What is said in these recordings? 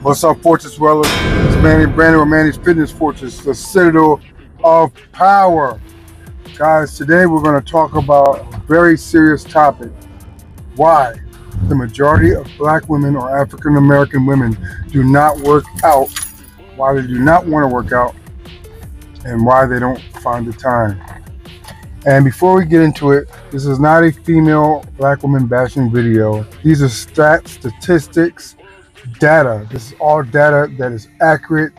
What's up, Fortress Dwellers? It's Manny Brandon with Manny's Fitness Fortress, the citadel of power. Guys, today we're going to talk about a very serious topic. Why the majority of black women or African American women do not work out, why they do not want to work out, and why they don't find the time. And before we get into it, this is not a female black woman bashing video. These are statistics, data. This is all data that is accurate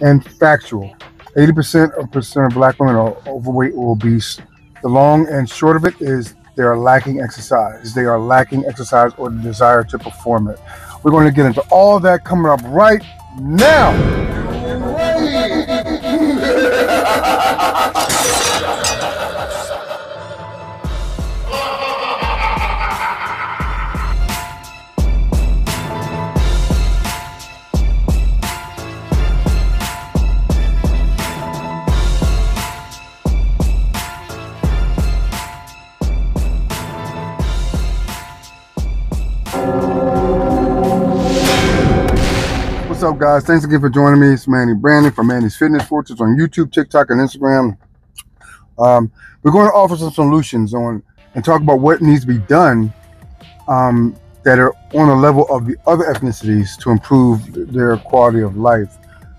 and factual. 80% of black women are overweight or obese. The long and short of it is they are lacking exercise. They are lacking exercise or the desire to perform it. We're going to get into all that coming up right now. What's up, guys? Thanks again for joining me. It's Manny Brandon from Manny's Fitness Fortress on YouTube, TikTok, and Instagram. We're going to offer some solutions on and talk about what needs to be done that are on the level of the other ethnicities to improve their quality of life.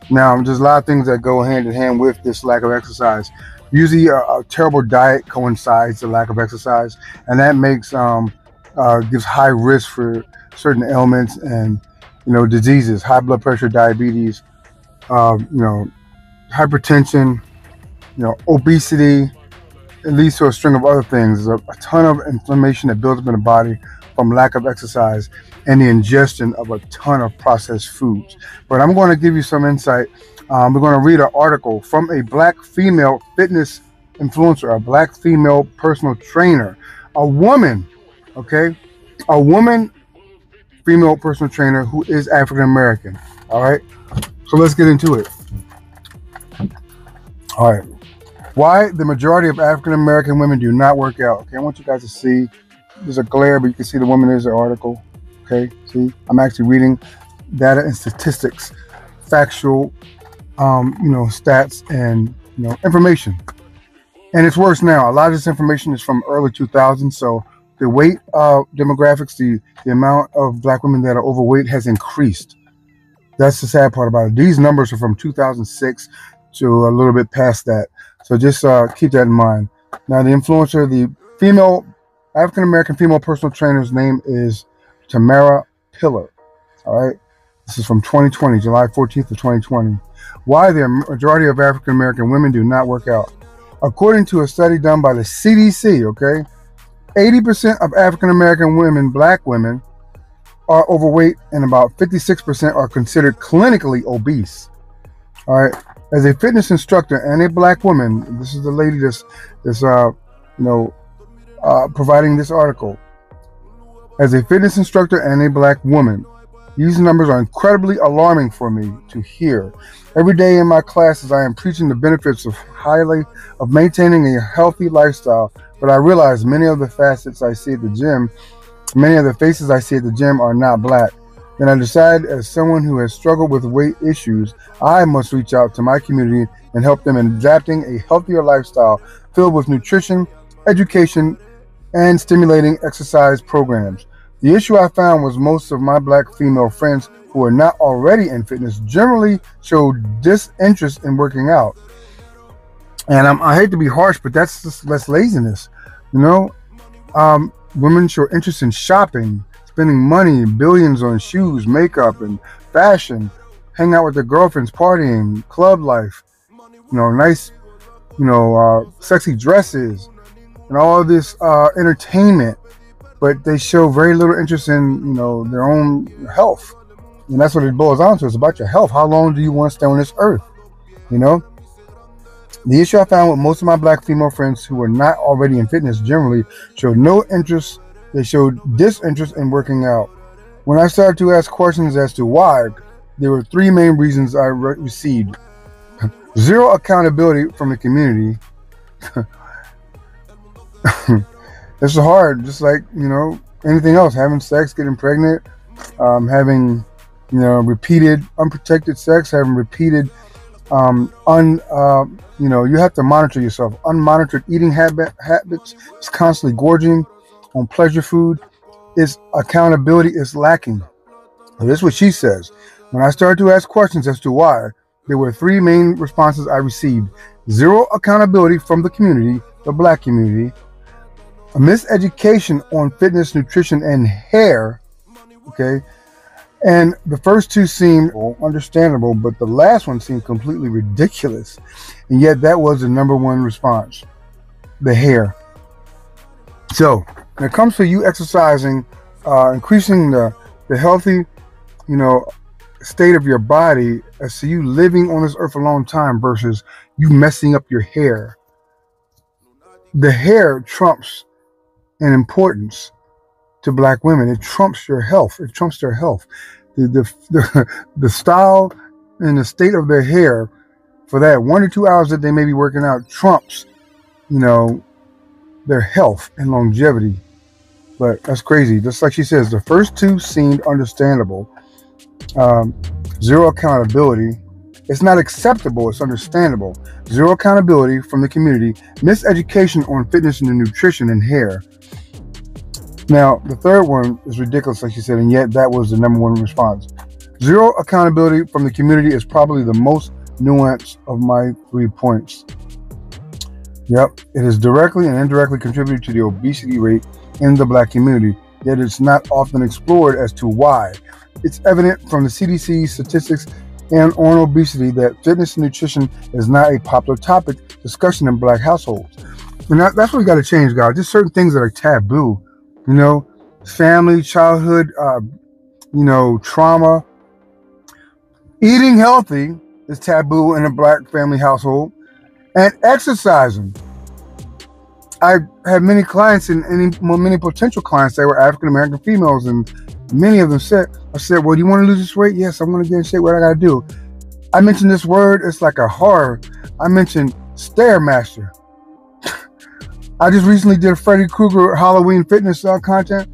Now, there's a lot of things that go hand in hand with this lack of exercise. Usually, a terrible diet coincides with the lack of exercise, and that makes gives high risk for certain ailments and diseases, high blood pressure, diabetes, hypertension, obesity. It leads to a string of other things. There's a ton of inflammation that builds up in the body from lack of exercise and the ingestion of a ton of processed foods. But I'm going to give you some insight. We're going to read an article from a black female fitness influencer, a black female personal trainer, a woman, okay? A woman female personal trainer who is African American. All right, so let's get into it. All right, why the majority of African American women do not work out. Okay, I want you guys to see. There's a glare, but you can see the woman is the article. Okay, see, I'm actually reading data and statistics, factual, stats and information. And it's worse now. A lot of this information is from early 2000s, so the weight demographics, the amount of black women that are overweight has increased. That's the sad part about it. These numbers are from 2006 to a little bit past that. So just keep that in mind. Now, the influencer, the female, African-American female personal trainer's name is Tamara Pillar. All right. This is from 2020, July 14th of 2020. Why the majority of African-American women do not work out. According to a study done by the CDC, okay, 80% of African-American women, black women, are overweight, and about 56% are considered clinically obese. All right. As a fitness instructor and a black woman, this is the lady that's providing this article. As a fitness instructor and a black woman, these numbers are incredibly alarming for me to hear. Every day in my classes, I am preaching the benefits of maintaining a healthy lifestyle. But I realize many of the faces I see at the gym are not black. Then I decided, as someone who has struggled with weight issues, I must reach out to my community and help them in adapting a healthier lifestyle filled with nutrition, education, and stimulating exercise programs. The issue I found was most of my black female friends who are not already in fitness generally showed disinterest in working out. And I hate to be harsh, but that's laziness. Women show interest in shopping, spending money, billions on shoes, makeup, and fashion, hang out with their girlfriends, partying, club life, nice, sexy dresses, and all of this entertainment. But they show very little interest in, their own health. And that's what it boils down to. It's about your health. How long do you want to stay on this earth? The issue I found with most of my black female friends who are not already in fitness generally showed no interest. They showed disinterest in working out. When I started to ask questions as to why, there were three main reasons I received. Zero accountability from the community. It's hard, just like, anything else. Having sex, getting pregnant, having repeated unprotected sex, having repeated you have to monitor yourself. Unmonitored eating habits is constantly gorging on pleasure food. Is accountability is lacking. So this is what she says. When I started to ask questions as to why, there were three main responses I received. Zero accountability from the community, the black community, a miseducation on fitness, nutrition, and hair. Okay. And the first two seemed understandable, but the last one seemed completely ridiculous. And yet that was the number one response, the hair. So when it comes to you exercising, increasing the healthy, state of your body as to you living on this earth a long time versus you messing up your hair. The hair trumps in importance to black women. It trumps your health. It trumps their health. The style and the state of their hair for that 1 to 2 hours that they may be working out trumps, their health and longevity. But that's crazy. Just like she says, the first two seemed understandable. Zero accountability. It's not acceptable. It's understandable. Zero accountability from the community. Miseducation on fitness and nutrition and hair. Now, the third one is ridiculous, like she said, and yet that was the number one response. Zero accountability from the community is probably the most nuanced of my 3 points. Yep, it has directly and indirectly contributed to the obesity rate in the black community, yet it's not often explored as to why. It's evident from the CDC statistics and on obesity that fitness and nutrition is not a popular topic discussion in black households. And that's what we got to change, guys. Just certain things that are taboo. Family, childhood, trauma. Eating healthy is taboo in a black family household. And exercising. I had many clients and many potential clients that were African-American females, and many of them said, well, do you want to lose this weight? Yes, I want to get in shape. What I got to do? I mentioned this word. It's like a horror. I mentioned Stairmaster. I just recently did a Freddy Krueger Halloween fitness content.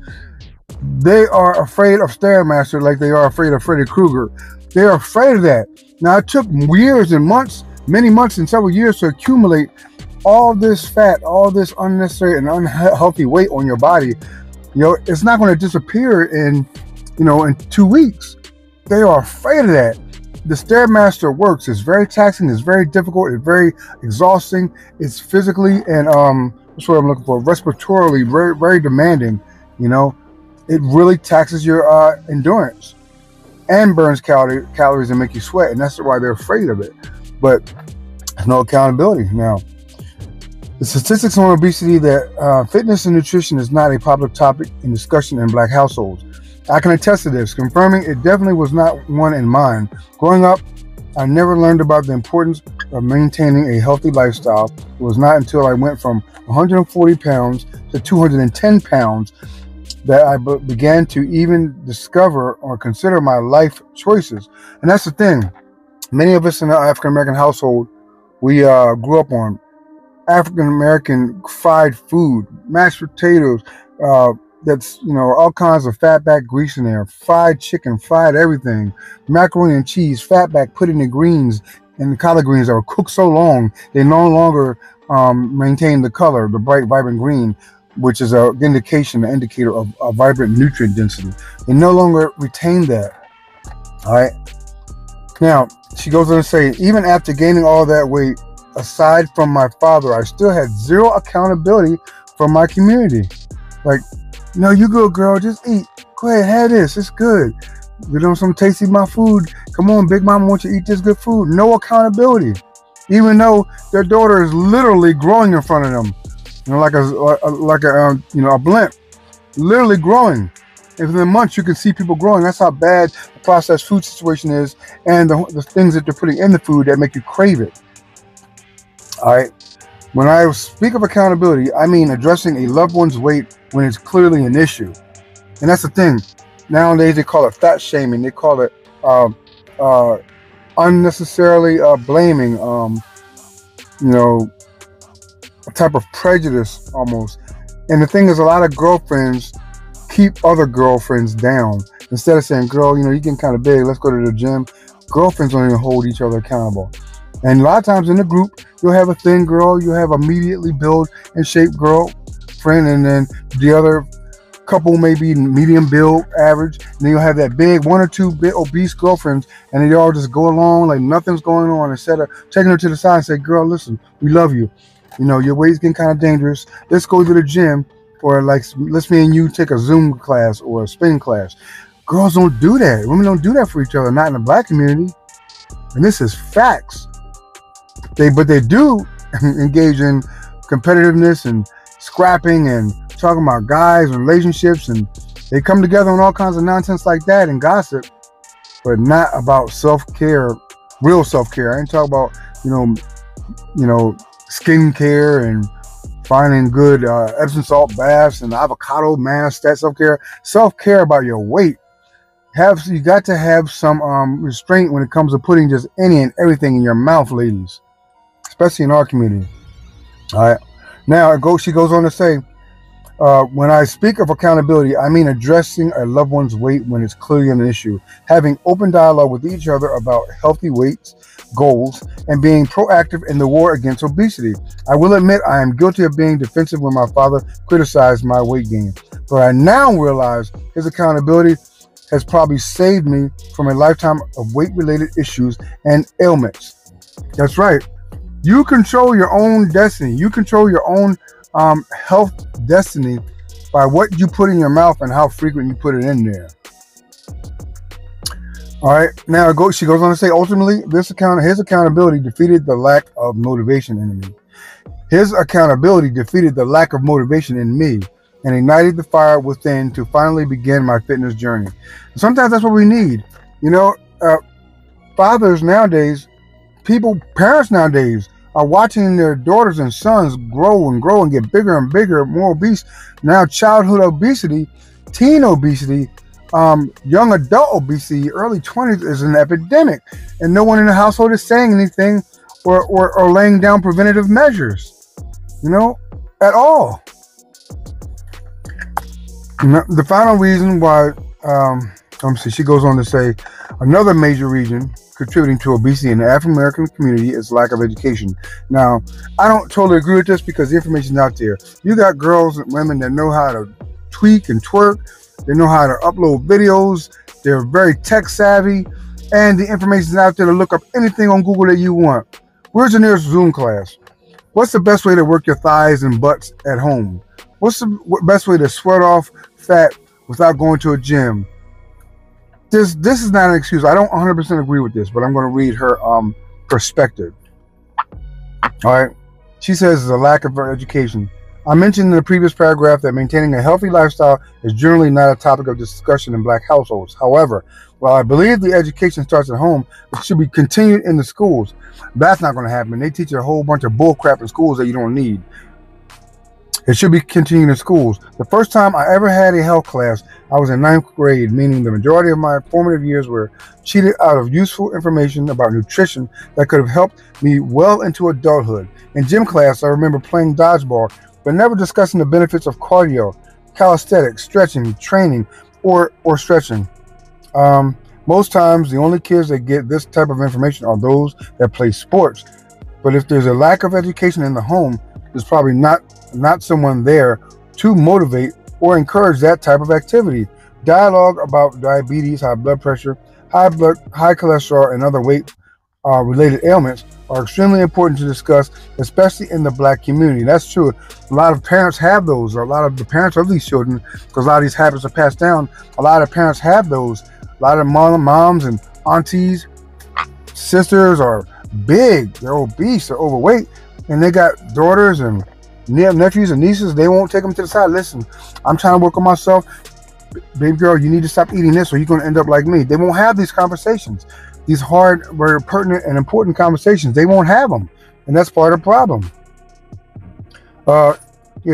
They are afraid of Stairmaster like they are afraid of Freddy Krueger. They are afraid of that. Now, it took years and months, many months and several years to accumulate all this fat, all this unnecessary and unhealthy weight on your body. It's not going to disappear in 2 weeks. They are afraid of that. The Stairmaster works. It's very taxing. It's very difficult. It's very exhausting. It's physically and that's what I'm looking for. Respiratorily, very, very demanding. It really taxes your endurance and burns calories and make you sweat, and that's why they're afraid of it. But there's no accountability now. The statistics on obesity that fitness and nutrition is not a popular topic in discussion in black households. I can attest to this, confirming it definitely was not one in mine. Growing up, I never learned about the importance of maintaining a healthy lifestyle. It was not until I went from 140 pounds to 210 pounds that I began to even discover or consider my life choices. And that's the thing. Many of us in the African-American household, we grew up on African-American fried food, mashed potatoes, that's, all kinds of fatback grease in there, fried chicken, fried everything, macaroni and cheese, fatback put in the greens, and the collard greens that were cooked so long, they no longer maintain the color, the bright, vibrant green, which is an indicator of a vibrant nutrient density. They no longer retain that. All right. Now, she goes on to say, even after gaining all that weight, aside from my father, I still had zero accountability from my community. Like, you good, girl, just eat. Go ahead, have this. It's good. Get on some tasty my food. Come on, Big Mama wants you to eat this good food. No accountability. Even though their daughter is literally growing in front of them. Like a blimp. Literally growing. And within months, you can see people growing. That's how bad the processed food situation is, and the things that they're putting in the food that make you crave it. All right. When I speak of accountability, I mean addressing a loved one's weight when it's clearly an issue. And that's the thing. Nowadays, they call it fat shaming. They call it unnecessarily blaming, a type of prejudice almost. And the thing is, a lot of girlfriends keep other girlfriends down. Instead of saying, girl, you're getting kind of big, let's go to the gym. Girlfriends don't even hold each other accountable. And a lot of times in the group, you'll have a thin girl, you'll have a immediately built and shaped girl friend, and then the other couple may be medium build, average, and then you'll have that big one or two big obese girlfriends, and they all just go along like nothing's going on, instead of taking her to the side and say, girl, listen, we love you. Your weight's getting kind of dangerous. Let's go to the gym, or like, let's me and you take a Zoom class or a spinning class. Girls don't do that. Women don't do that for each other, not in the Black community. And this is facts. But they do engage in competitiveness and scrapping and talking about guys and relationships, and they come together on all kinds of nonsense like that and gossip, but not about self-care, real self-care. I ain't talking about, skincare and finding good Epsom salt baths and avocado mask. That's self-care. Self-care about your weight. You got to have some restraint when it comes to putting just any and everything in your mouth, ladies, especially in our community. All right. Now she goes on to say, when I speak of accountability, I mean addressing a loved one's weight when it's clearly an issue, having open dialogue with each other about healthy weights, goals, and being proactive in the war against obesity. I will admit I am guilty of being defensive when my father criticized my weight gain, but I now realize his accountability has probably saved me from a lifetime of weight-related issues and ailments. That's right. You control your own destiny. You control your own health destiny by what you put in your mouth and how frequent you put it in there. All right. Now she goes on to say, ultimately, his accountability defeated the lack of motivation in me. His accountability defeated the lack of motivation in me and ignited the fire within to finally begin my fitness journey. Sometimes that's what we need. Fathers nowadays, parents nowadays are watching their daughters and sons grow and get bigger and bigger, more obese. Now childhood obesity, teen obesity, young adult obesity, early 20s is an epidemic. And no one in the household is saying anything or laying down preventative measures, at all. The final reason why, she goes on to say, another major reason contributing to obesity in the African American community is lack of education. Now, I don't totally agree with this because the information's out there. You got girls and women that know how to tweak and twerk. They know how to upload videos. They're very tech savvy, and the information's out there to look up anything on Google that you want. Where's the nearest Zoom class? What's the best way to work your thighs and butts at home? What's the best way to sweat off fat without going to a gym? This is not an excuse. I don't 100% agree with this, but I'm going to read her perspective. All right. She says there's a lack of education. I mentioned in the previous paragraph that maintaining a healthy lifestyle is generally not a topic of discussion in Black households. However, while I believe the education starts at home, it should be continued in the schools. That's not going to happen. They teach a whole bunch of bull crap in schools that you don't need. It should be continued in schools. The first time I ever had a health class, I was in 9th grade, meaning the majority of my formative years were cheated out of useful information about nutrition that could have helped me well into adulthood. In gym class, I remember playing dodgeball, but never discussing the benefits of cardio, calisthenics, stretching, training, or stretching. Most times, the only kids that get this type of information are those that play sports. But if there's a lack of education in the home, there's probably not someone there to motivate or encourage that type of activity. Dialogue about diabetes, high blood pressure, high cholesterol, and other weight related ailments are extremely important to discuss, especially in the Black community. That's true. A lot of parents have those. A lot of the parents of these children, because a lot of these habits are passed down, a lot of parents have those. A lot of moms and aunties, sisters are big. They're obese. They're overweight. And they got daughters and nephews and nieces. They won't take them to the side. Listen, I'm trying to work on myself. Baby girl, you need to stop eating this or you're going to end up like me. They won't have these conversations. These hard, very pertinent and important conversations. They won't have them. And that's part of the problem.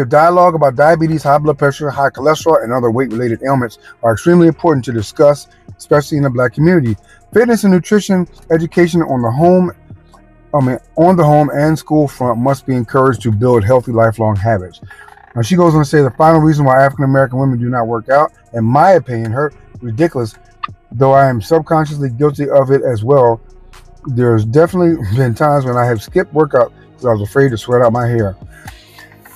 Dialogue about diabetes, high blood pressure, high cholesterol, and other weight-related ailments are extremely important to discuss, especially in the Black community. Fitness and nutrition education on the home and school front must be encouraged to build healthy lifelong habits. Now she goes on to say the final reason why African American women do not work out, in my opinion, ridiculous, though I am subconsciously guilty of it as well. There's definitely been times when I have skipped workout because I was afraid to sweat out my hair.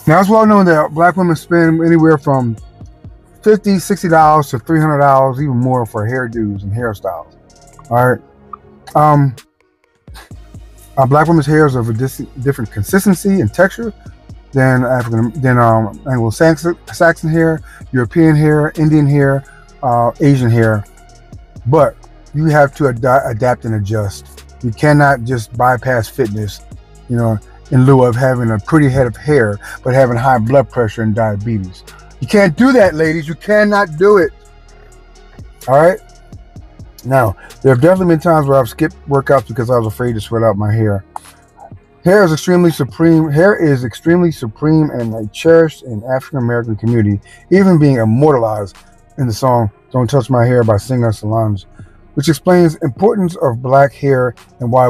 Now, it's well known that black women spend anywhere from $50, $60 to $300, even more, for hairdos and hairstyles. All right. Black women's hair is of a different consistency and texture than Anglo-Saxon hair, European hair, Indian hair, Asian hair. But you have to adapt and adjust. You cannot just bypass fitness, in lieu of having a pretty head of hair, but having high blood pressure and diabetes. You can't do that, ladies. You cannot do it. All right? Now, there have definitely been times where I've skipped workouts because I was afraid to sweat out my hair. Hair is extremely supreme and cherished in African American community, even being immortalized in the song "Don't Touch My Hair" by singer Solange, which explains importance of black hair and why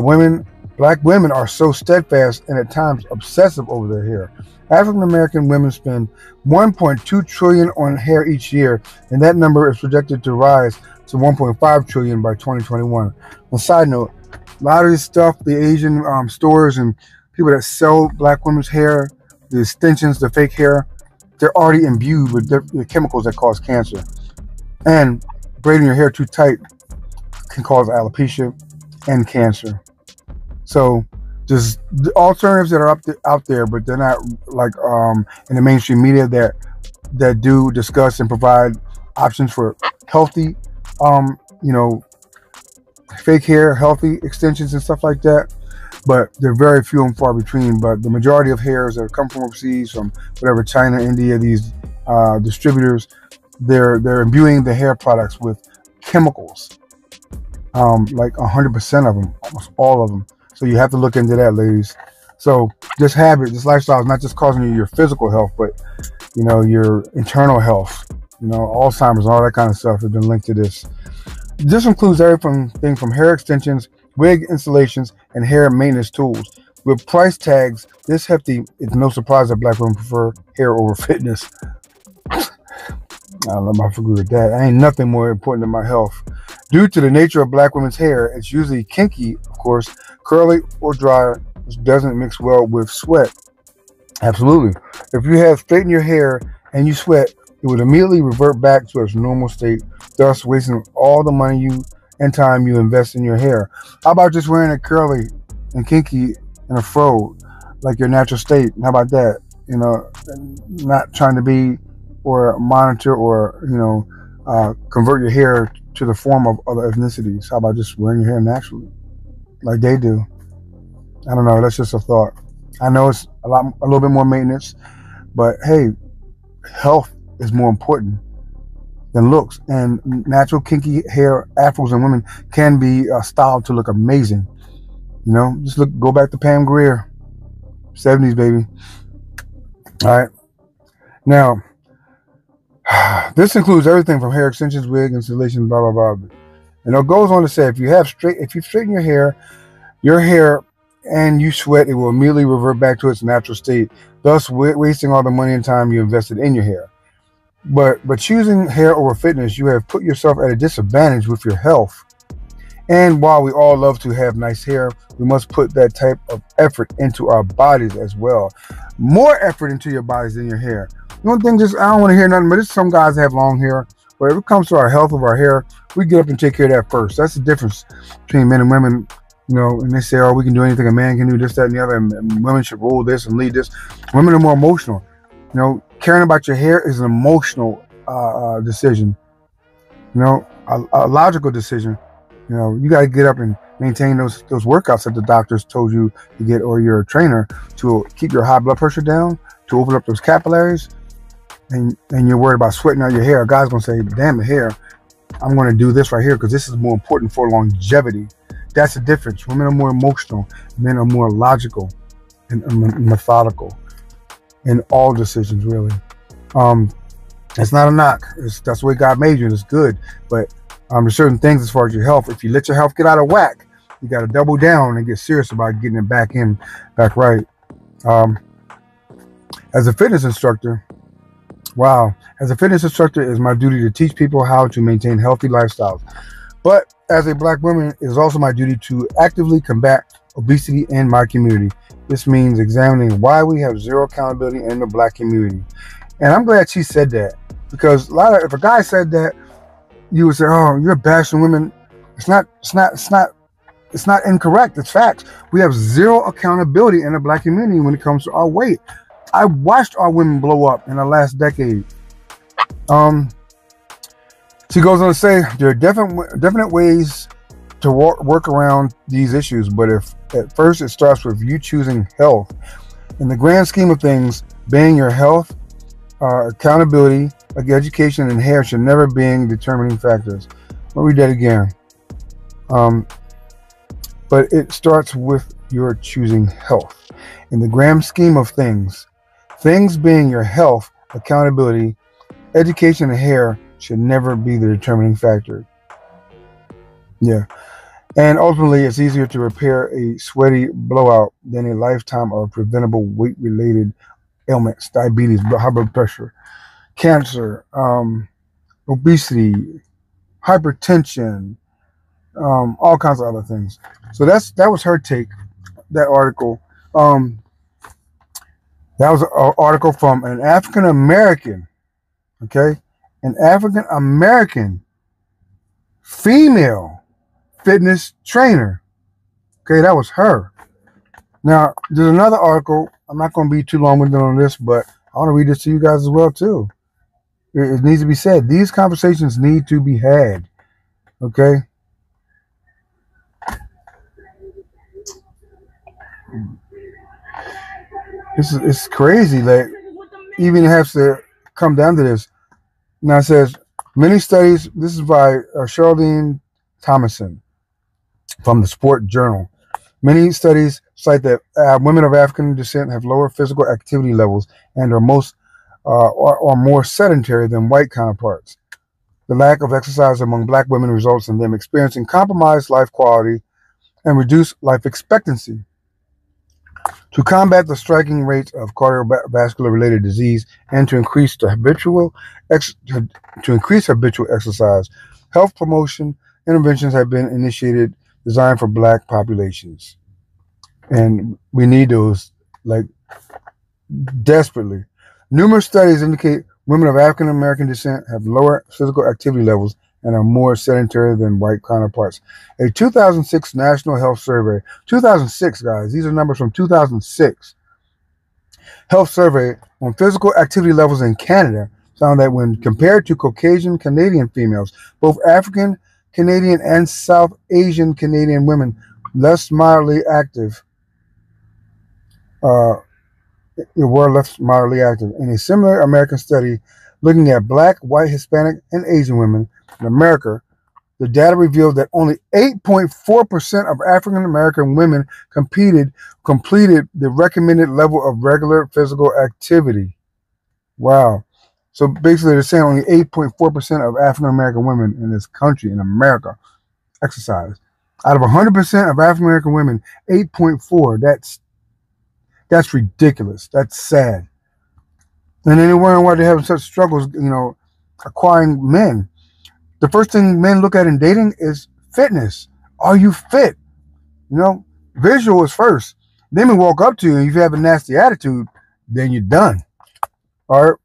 black women are so steadfast and at times obsessive over their hair. African American women spend $1.2 trillion on hair each year, and that number is projected to rise to $1.5 trillion by 2021. On a side note, a lot of this stuff, the Asian stores and people that sell black women's hair, the extensions, the fake hair, they're already imbued with the chemicals that cause cancer. And braiding your hair too tight can cause alopecia and cancer. So there's the alternatives that are out there, but they're not like in the mainstream media that do discuss and provide options for healthy, fake hair, healthy extensions and stuff like that. But they're very few and far between. But the majority of hairs that come from overseas, from whatever, China, India, these distributors, they're imbuing the hair products with chemicals, like 100% of them, almost all of them. So you have to look into that, ladies. So this lifestyle is not just causing you your physical health, but your internal health. Alzheimer's and all that kind of stuff has been linked to this. This includes everything from hair extensions, wig installations, and hair maintenance tools. With price tags this hefty, it's no surprise that black women prefer hair over fitness. I don't know if I agree with that. Ain't nothing more important than my health. Due to the nature of black women's hair, it's usually kinky, of course, curly or dry, which doesn't mix well with sweat. Absolutely. If you have straightened your hair and you sweat, it would immediately revert back to its normal state, thus wasting all the money and time you invest in your hair. How about just wearing it curly and kinky in a fro, like your natural state? How about that? Not trying to be or monitor or convert your hair to the form of other ethnicities. How about just wearing your hair naturally, like they do? I don't know. That's just a thought. I know it's a little bit more maintenance, but hey, health is more important than looks. And natural kinky hair afros and women can be styled to look amazing. Just go back to Pam Grier, 70s, baby. All right. Now, this includes everything from hair extensions, wig installations, blah blah blah. And it goes on to say, if you straighten your hair and you sweat, it will immediately revert back to its natural state, thus wasting all the money and time you invested in your hair. But choosing hair over fitness, you have put yourself at a disadvantage with your health. And while we all love to have nice hair, we must put that type of effort into our bodies as well. More effort into your bodies than your hair. One thing, I don't want to hear nothing, but some guys have long hair. But if it comes to our health of our hair, we get up and take care of that first. That's the difference between men and women. And they say, oh, we can do anything a man can do, this, that, and the other, and women should rule this and lead this. Women are more emotional. Caring about your hair is an emotional decision. A logical decision. You got to get up and maintain those workouts that the doctors told you to get, or your trainer, to keep your high blood pressure down, to open up those capillaries, and you're worried about sweating out your hair. A guy's going to say, damn, the hair, I'm going to do this right here because this is more important for longevity. That's the difference. Women are more emotional. Men are more logical and methodical in all decisions, really. It's not a knock. That's the way God made you, and it's good. But there's certain things as far as your health. If you let your health get out of whack, you got to double down and get serious about getting it back right. As a fitness instructor, Wow. As a fitness instructor, it is my duty to teach people how to maintain healthy lifestyles. But as a black woman, it is also my duty to actively combat obesity in my community. This means examining why we have zero accountability in the black community. And I'm glad she said that, because if a guy said that, you would say, "Oh, you're bashing women." It's not incorrect. It's facts. We have zero accountability in the black community when it comes to our weight. I watched our women blow up in the last decade. She goes on to say there are definite ways to work around these issues, but if at first it starts with you choosing health. In the grand scheme of things, being your health, accountability, like education and hair should never be determining factors. I'll read that again. But it starts with your choosing health. In the grand scheme of things being your health, accountability, education, and hair should never be the determining factor. Yeah. And ultimately, it's easier to repair a sweaty blowout than a lifetime of preventable weight-related ailments, diabetes, high blood pressure, cancer, obesity, hypertension, all kinds of other things. So that was her take, that article. That was an article from an African American, okay? An African American female fitness trainer. Okay, that was her. Now, there's another article. I'm not going to be too long-winded on this, but I want to read this to you guys as well, too. It needs to be said. These conversations need to be had, okay? It's crazy that even has to come down to this. Now it says, many studies, this is by Charlene Thomason from the Sport Journal. Many studies cite that women of African descent have lower physical activity levels and are more sedentary than white counterparts. The lack of exercise among black women results in them experiencing compromised life quality and reduced life expectancy. To combat the striking rates of cardiovascular-related disease and to increase habitual exercise, health promotion interventions have been initiated designed for black populations. And we need those, like, desperately. Numerous studies indicate women of African American descent have lower physical activity levels and are more sedentary than white counterparts. A 2006 National Health Survey, 2006, guys, these are numbers from 2006, Health Survey on physical activity levels in Canada found that when compared to Caucasian Canadian females, both African Canadian and South Asian Canadian women less mildly active were less mildly active. In a similar American study looking at black, white, Hispanic, and Asian women in America, the data revealed that only 8.4% of African American women completed the recommended level of regular physical activity. Wow. So basically they're saying only 8.4% of African American women in this country, in America, exercise. Out of 100% of African American women, 8.4, that's ridiculous. That's sad. And then they're wondering why they're having such struggles, acquiring men. The first thing men look at in dating is fitness. Are you fit? Visual is first. Then we walk up to you, and if you have a nasty attitude, then you're done. All right.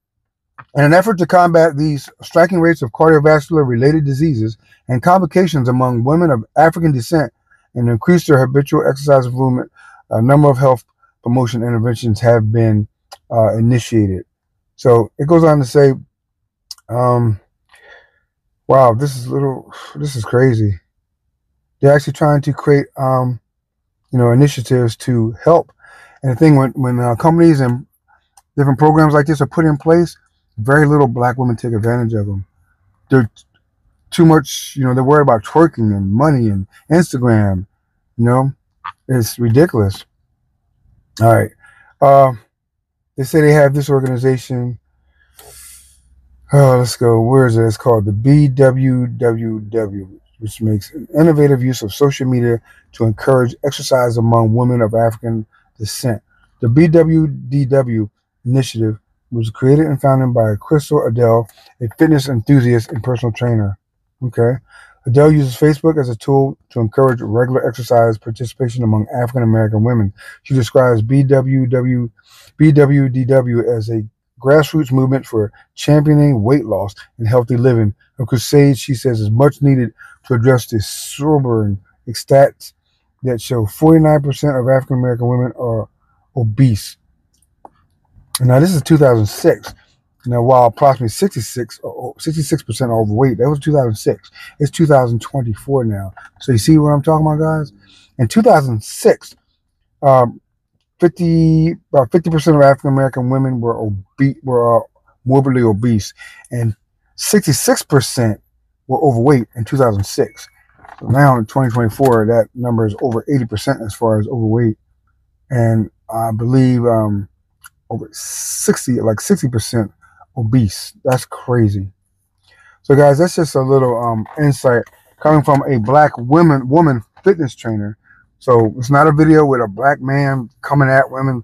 In an effort to combat these striking rates of cardiovascular-related diseases and complications among women of African descent and increase their habitual exercise movement, a number of health promotion interventions have been initiated. So it goes on to say, wow, this is crazy. They're actually trying to create, initiatives to help. And the thing when companies and different programs like this are put in place, very little black women take advantage of them. They're too much, they're worried about twerking and money and Instagram. It's ridiculous. All right. They say they have this organization. Let's go. Where is it? It's called the BWWW, which makes an innovative use of social media to encourage exercise among women of African descent. The BWDW initiative It was created and founded by Crystal Adele, a fitness enthusiast and personal trainer. Okay. Adele uses Facebook as a tool to encourage regular exercise participation among African American women. She describes BWDW as a grassroots movement for championing weight loss and healthy living. A crusade, she says, is much needed to address the sobering stats that show 49% of African American women are obese. Now, this is 2006. Now, while approximately 66% are overweight, that was 2006. It's 2024 now. So you see what I'm talking about, guys? In 2006, about 50% of African American women were morbidly obese, and 66% were overweight in 2006. So now in 2024, that number is over 80% as far as overweight, and I believe over 60% obese. That's crazy. So guys, that's just a little insight coming from a black woman fitness trainer. So it's not a video with a black man coming at women.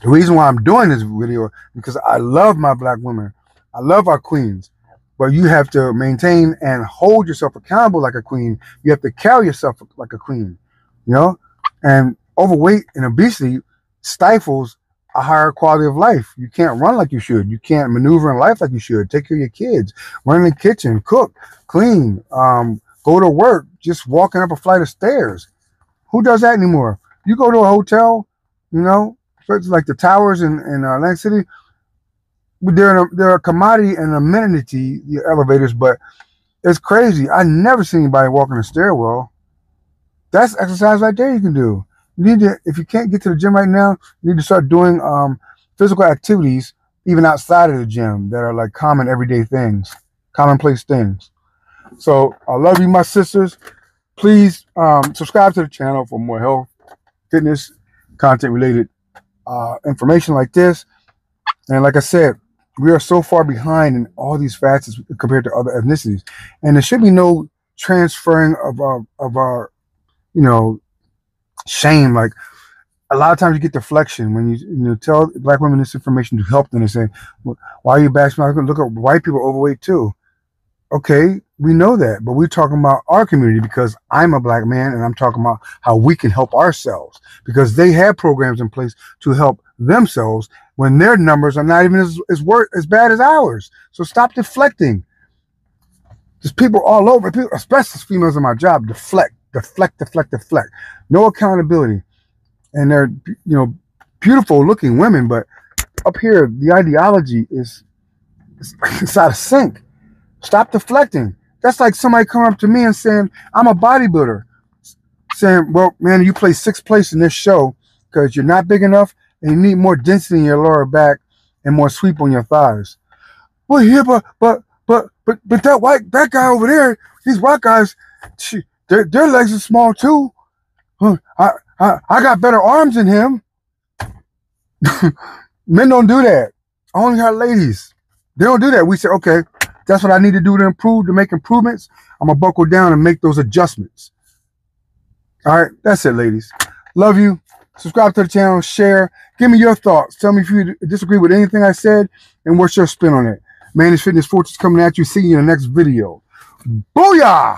The reason why I'm doing this video is because I love my black women. I love our queens. But you have to maintain and hold yourself accountable like a queen. You have to carry yourself like a queen, you know? And overweight and obesity stifles a higher quality of life. You can't run like you should. You can't maneuver in life like you should. Take care of your kids. Run in the kitchen. Cook. Clean. Go to work. Just walking up a flight of stairs. Who does that anymore? You go to a hotel, you know, like the towers in Atlantic City. They're a commodity and amenity, the elevators, but it's crazy. I never seen anybody walking a stairwell. That's exercise right there you can do. You need to, if you can't get to the gym right now, you need to start doing physical activities even outside of the gym that are like common everyday things, commonplace things. So I love you, my sisters. Please subscribe to the channel for more health, fitness, content related information like this. And like I said, we are so far behind in all these facets compared to other ethnicities, and there should be no transferring of our you know, shame. Like a lot of times you get deflection when you tell black women this information to help them. They say, "Why are you bashing? Look at white people overweight too." Okay, we know that, but we're talking about our community because I'm a black man, and I'm talking about how we can help ourselves because they have programs in place to help themselves when their numbers are not even as bad as ours. So stop deflecting. There's people all over, people, especially females in my job, deflect. No accountability. And they're, you know, beautiful looking women, but up here, the ideology is it's out of sync. Stop deflecting. That's like somebody coming up to me and saying, I'm a bodybuilder. Saying, well, man, you play 6th place in this show because you're not big enough and you need more density in your lower back and more sweep on your thighs. Well, yeah, but that guy over there, these white guys, their legs are small too. I got better arms than him. Men don't do that. Only our ladies. They don't do that. We say, okay, that's what I need to do to improve, to make improvements. I'm going to buckle down and make those adjustments. All right, that's it, ladies. Love you. Subscribe to the channel, share. Give me your thoughts. Tell me if you disagree with anything I said and what's your spin on it. Man is Fitness Fortress coming at you. See you in the next video. Booyah!